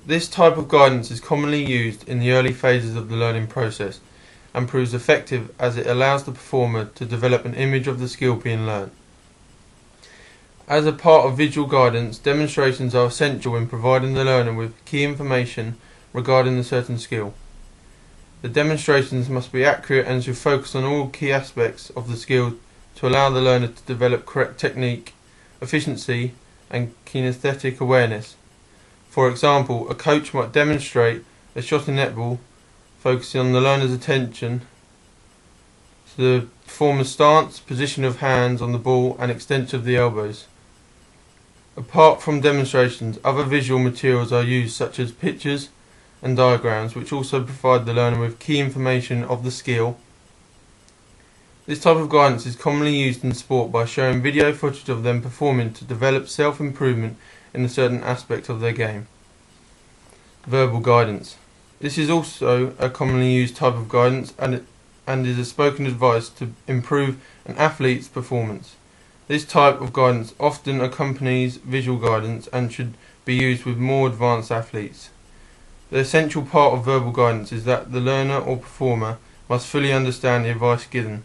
This type of guidance is commonly used in the early phases of the learning process and proves effective as it allows the performer to develop an image of the skill being learned. As a part of visual guidance, demonstrations are essential in providing the learner with key information regarding a certain skill. The demonstrations must be accurate and should focus on all key aspects of the skill to allow the learner to develop correct technique, efficiency and kinesthetic awareness. For example, a coach might demonstrate a shot in netball, focusing on the learner's attention to the performer's stance, position of hands on the ball and extension of the elbows. Apart from demonstrations, other visual materials are used such as pictures and diagrams, which also provide the learner with key information of the skill. This type of guidance is commonly used in sport by showing video footage of them performing to develop self-improvement in a certain aspect of their game. Verbal guidance. This is also a commonly used type of guidance and is a spoken advice to improve an athlete's performance. This type of guidance often accompanies visual guidance and should be used with more advanced athletes. The essential part of verbal guidance is that the learner or performer must fully understand the advice given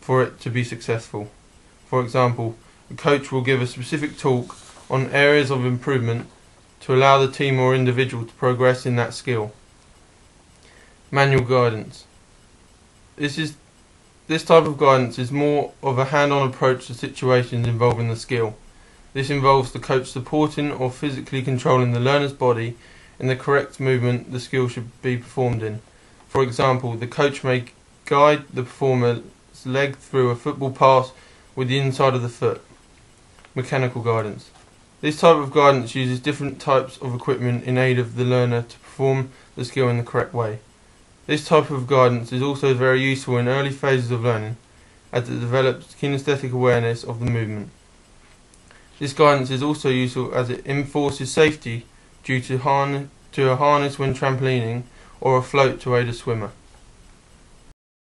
for it to be successful. For example, a coach will give a specific talk on areas of improvement to allow the team or individual to progress in that skill. Manual guidance. This type of guidance is more of a hand-on approach to situations involving the skill. This involves the coach supporting or physically controlling the learner's body in the correct movement the skill should be performed in. For example, the coach may guide the performer's leg through a football pass with the inside of the foot. Mechanical guidance. This type of guidance uses different types of equipment in aid of the learner to perform the skill in the correct way. This type of guidance is also very useful in early phases of learning, as it develops kinesthetic awareness of the movement. This guidance is also useful as it enforces safety due to a harness when trampolining or a float to aid a swimmer.